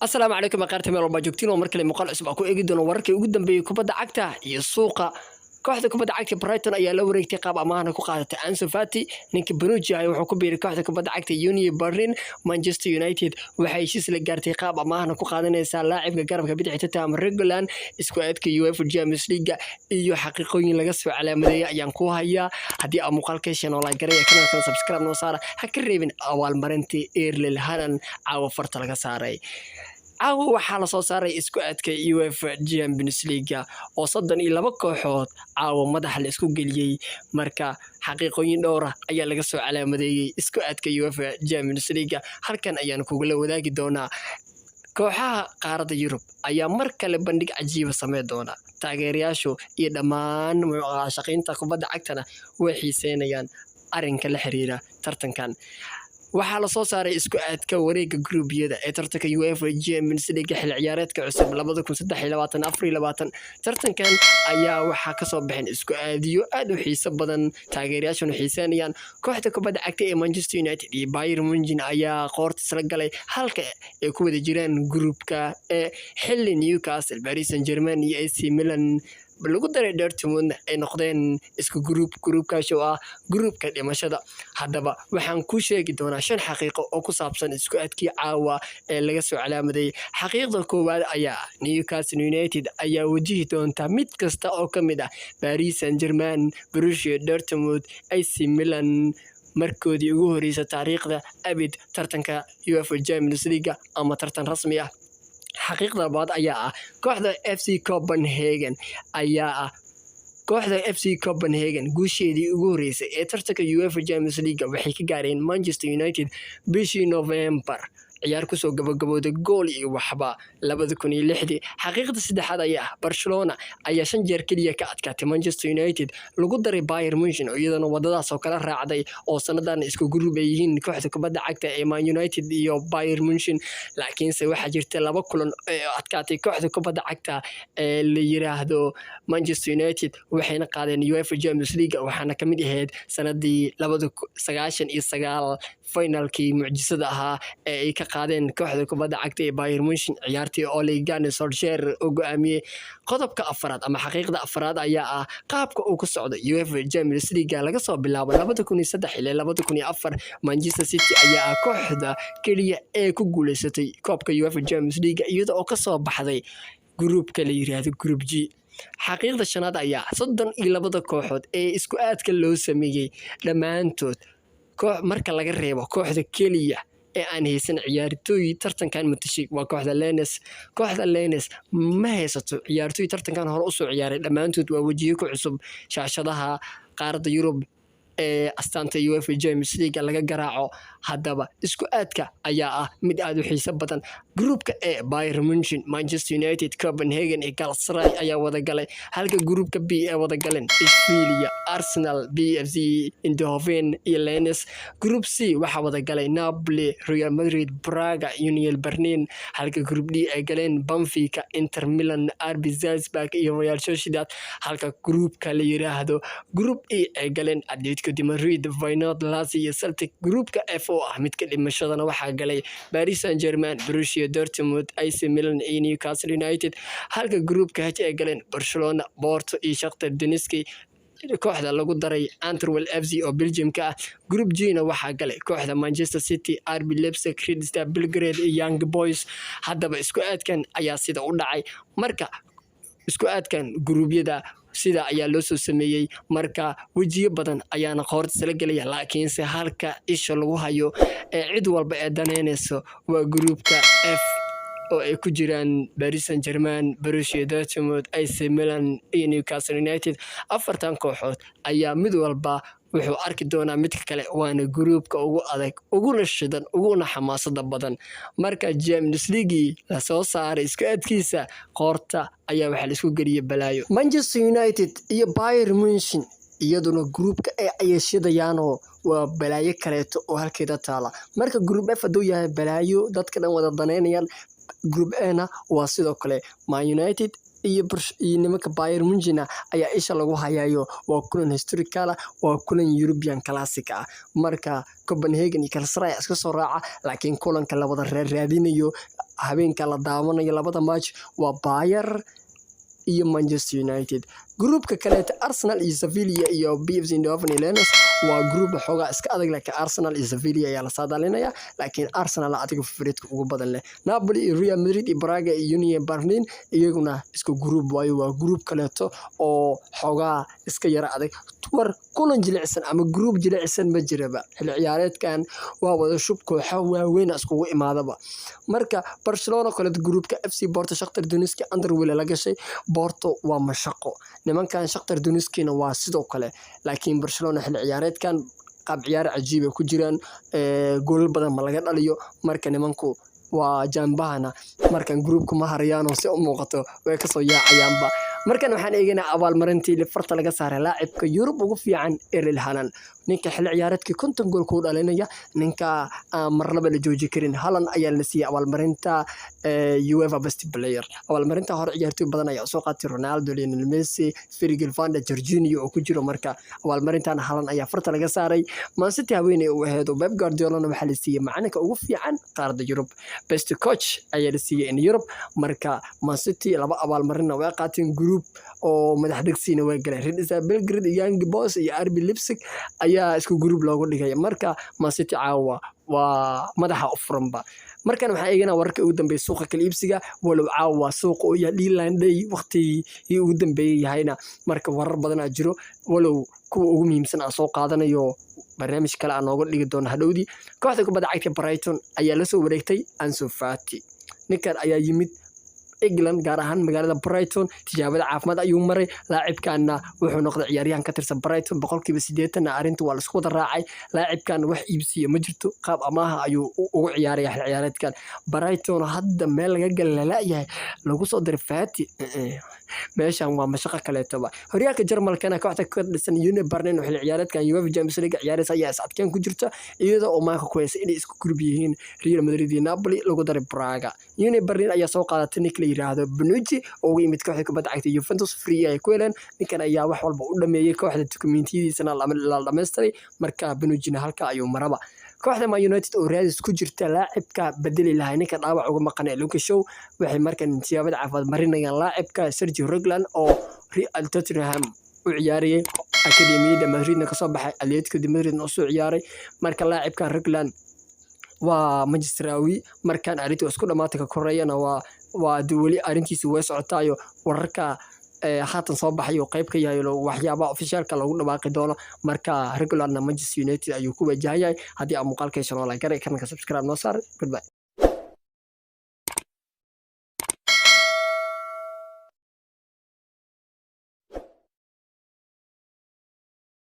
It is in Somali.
asalaamu calaykum aqaarta meel walba joogtiin oo mar kale muuqaal cusub aan ku eegi doono wararkii ugu dambeeyay kubadda cagta iyo suuqa kooxda kubadda cagta Brighton ayaa la wareegtay qaab amaahna ku qaadatay Ansu Fati ninka Bonucci ah wuxuu ku biiray kooxda kubadda cagta Union Berlin. Manchester United waxay heshiis la gaartay qaab amaahna ku qaadanaysa laacibka garabka bidixda Tam Regulan isku aadka UEFA Champions League iyo xaqiiqooyin laga soo calaamadeeyay ayaan ku hayaa haddii aad muuqaalka channel like gareeya kanaalka subscribe noo saara ha ka reebin abaalmarintii Erling Haaland caawa farta laga saaray. caawa waxaa la soo saaray isku aadka UEFA Champions League oo 32 kooxood caawa madaxa la isku geliyay marka xaqiiqooyin dhowr ah ayaa laga soo calaamadeeyay isku aadka UEFA Champions League halkan ayaan kugu la wadaagi doonaa kooxaha qaaradda Yurub ayaa mar kale bandhig cajiib sameey doona taageerayaashu iyo dhammaan mucaashaqiinta kubadda cagtana way xiiseynayaan arrinka la xiriira tartankan. waxaa la soo saaray isku aadka wareegga gruubyada ee tartanka UEFA Champions League xil ciyaareedka cusub 2023-24 tartankan ayaa waxaa ka soo baxeen isku aadiyo aad u xiiso badan taageerayaashuna xiiseynayaan kooxda kubadda cagta ee Manchester United iyo Bayern Munich ayaa qoorta isla galay halka ay ku wada jiraan gruupka ee xilli Newcastle, Paris Saint-Germain iyo AC Milan lagu daray Dortmund ay noqdeen isku gruupkaas oo ah gruupka dhimashada. haddaba waxaan ku sheegi doonaa 5 xaqiiqo oo ku saabsan isku aadkii caawa ee laga soo calaamaday. xaqiiqda koowaad ayaa Newcastle United ayaa wajihi doonta mid kasta oo ka mid ah Paris Saint-Germain, Borussia Dortmund, AC Milan markoodii ugu horeysay taariikhda abid tartanka UEFA Champions League ama tartan rasmi ah. xaqiiqda labaad ayaa ah kooxda FC Copenhagen guusheedii ugu horeysay ee tartanka UEFA Champions League waxay ka gaareen Manchester United bishii November ciyaar ku soo gabagabowday gool iyo waxba 2006. xaqiiqda saddexaad ayaa Barcelona ayaa 5 jeer kaliya ka adkaatay Manchester United lagu daray Bayern Munich oo iyadana wadadaas oo kala raacday oo sanadan isku gruub ay yihiin kooxda kubadda cagta ee Man United iyo Bayern Munich. laakiinse waxaa jirta 2 kulan ee adkaatay kooxda kubadda cagta ee la yiraahdo Manchester United waxayna qaadeen UEFA Champions League waxaana kamid ahayd sanadii 1999 finalkii mucjisada ahaa ee ay ka qaadeen kooxda kubadda cagta ee Bayern Munich ciyaartii Ole Gunnar Solskjaer oo go'aamiyay. qodobka afraad ama xaqiiqda afraad ayaa ah qaabka uu ku socdo UEFA Champions League laga soo bilaabo 2003 ilaa 2004 Manchester City ayaa ah kooxda kaliya ee ku guuleysatay koobka UEFA Champions League iyada oo ka soo baxday gruupka la yiraahdo Group G. xaqiiqda shanaad ayaa 32 kooxood ee isku aadka loo sameeyay dhammaantood marka laga reebo kooxda kaliya ee aan haysan ciyaartooy tartankan matashay waa kooxda Lens ma haysato ciyaartooy tartankan hore u soo ciyaaray dhammaantood waa wajiyo ku cusub shaashadaha qaaradda Yurub ee astaanta UEFA Champions League laga garaaco. haddaba isku aadka ayaa ah mid aad u xiiso badan. gruupka ee Bayern Munich, Manchester United, Copenhagen iyo Galatasaray ayaa wada galay halka gruupka B ee wada galeen Sevilla, Arsenal, PSV Eindhoven iyo Lens. Group C waxaa wada galay Napoli, Real Madrid, Braga, Union Berlin halka Group D ay galeen Benfica, Inter Milan, RB Salzburg iyo Real Sociedad halka gruupka la yiraahdo Group E ay galeen Atletico de Madrid, Feyenoord, Lazio iyo Celtic. gruupka F oo ah midka dhimashadana waxaa galay Paris Saint-Germain, Borussia Dortmund, AC Milan iyo Newcastle United halka gruupka H ay galeen Barcelona, Porto iyo Shakhtar Donetsk kooxda lagu daray Antwerp FC oo Belgium-ka ah. Group G na waxaa galay kooxda Manchester City, RB Leipzig, Red Star Belgrade iyo Young Boys. haddaba isku aadkan ayaa sida u dhacay marka isku aadkan gruubyada sida ayaa loo soo sameeyay marka wajiyo badan ayaana qoorta isla galaya laakiinse halka isha lagu hayo ee cid walba ee daneynayso waa gruupka F oo ay ku jiraan Paris Saint-Germain, Borussia Dortmund, AC Milan iyo Newcastle United. 4 kooxood ayaa mid walba wuxuu arki doonaa midka kale waana gruupka ugu adag uguna shidan uguna xamaasada badan. marka Champions League la soo saaray isku aadkiisa qoorta ayaa waxa la isku geliyay balaayo. Manchester United iyo Bayern Munich iyaduna gruupka ay shidayaanoo waa balaayo kaleeto oo halkeeda taala. marka group F haduu yahay balaayo dadka dhan wada daneynayaan group A na waa sidoo kale Man United iyo nimanka Bayern Munich ayaa isha lagu hayayo waa kulan historical waa kulan European classic ah marka Copenhagen iyo Galatasaray iska soo raaca laakiin kulanka la wada raadinayo habeenka la daawanayo labada match waa Bayern iyo Manchester United. Groupka kale Arsenal iyo Sevilla iyo PSV Eindhoven Lens waa group xogaa iska adag laakiin Arsenal iyo Sevilla ayaa la saadaalinaya laakiin Arsenal adiga favorite ugu badan leh. Napoli iyo Real Madrid iyo Braga iyo Union Berlin iyaguna isku group waayo waa group kale oo xogaa iska yara adag war kulan jilicsan ama group jilicsan ma jiraba xilli ciyaareedkan waa wada shub kooxo waaweyn iskugu imaadaba marka Barcelona kale groupka FC Porto Shakhtar Donetsk Underwell la gashay Porto waa mashaqo nimankan Shakhtar Donetskina waa sidoo kale laakiin Barcelona xilli ciyaareedkan qaab ciyaar cajiib ah ku jiraan gool badan ma laga dhaliyo marka nimanku waa jambahana markan groupku ma harayaan oo si u muuqato way ka soo yaacayaanba markan waxaan eegaynaa abaalmarintii Liverpool laga saaray laacibka Yurub ugu fiican Erling Haaland ninka xilli ciyaareedkii 50 gool ku dhalinaya ninka marnaba la jooji karin Haaland ayaa la siiyay abaalmarinta UEFA Best Player abaalmarinta hore ciyaartoy badan ayaa soo qaatay Ronaldo Lionel Messi Virgil van Dijk Jorginho oo ku jiro marka abaalmarintan Haaland ayaa farta laga saaray Man City haweeney uu ahayd Pep Guardiola waxa la siiyay macalinka ugu fiican qaaradda Yurub Best Coach ayaa la siiyay in Yurub marka Man City laba abaalmarin way qaateen group oo madax degsiina way galeen Red Star Belgrade iyo Young Boys iyo RB Leipzig ayaa isku group loogu dhigay marka Man City caawa waa madaxa u furanba markan waxa eegana wararka ugu dambeeyay suuqa kala iibsiga walow caawa suuqa oo yahay Leelanday waqti ugu dambeeyay yahayna marka warar badan jiro walow kuwa ugu muhiimsan aan soo qaadanayo barnaamij kale aan nooga dhigi doono hadhowdii kooxda kubadda cagta Brighton ayaa la soo wareegtay Ansu Fati ninkan ayaa yimid England gaar ahaan magaalada Brighton tijaabada caafimaad ayuu maray laacibkana wuxuu noqday ciyaaryahan ka tirsan Brighton 80% arintu waa la isku wada raacay laacibkan wax iibsiyo ma jirto qaab amaaha ayuu ugu ciyaaraya xil ciyaareedkan Brighton hadda meel laga galalayahay lagu soo diray Fati meeshan waa mashaqo kale toba horyaalka Jarmalkana kooxda ka dhisan Union Berlin xil ciyaareedkan UEFA Champions League ciyaaraysa ayaa sadkan ku jirta iyadoo oo maaka ku heysay inay isku group yihiin Real Madrid iyo Napoli lagu daray Braga Union Berlin ayaa soo qaadatay Nick yiraahdo Bonucci oo yimid kooxda kubadda cagta Juventus free ay ku heleen ninkan ayaa wax walba u dhameeyay kooxda dokumentiyadiisana la dhameystiray marka Bonucci halka ayuu maraba kooxda Man United oo raadis ku jirta laacibka bedeli lahaa ninka dhaawac uga maqan ee Luke Shaw waxay markan tijaabada caafimaad marinayaan laacibka Sergio Reguilon oo Real Tottenham u ciyaariyay akademiyada Madrid ka soo baxay Atletico de Madrid oo soo ciyaaray marka laacibka Reguilon waa Manchesterawi markan arintu isku dhamaatay ka koreeyana waa wali arintiisa way socotaayo wararka haatan soo baxay oo qayb ka yahay waxyaabaha officialka lagu dhawaaqi doono marka Reguilon Manchester United ayuu ku wajahayay hadii aad muuqaalka soo la garay kanka subscribe noo saar goodbye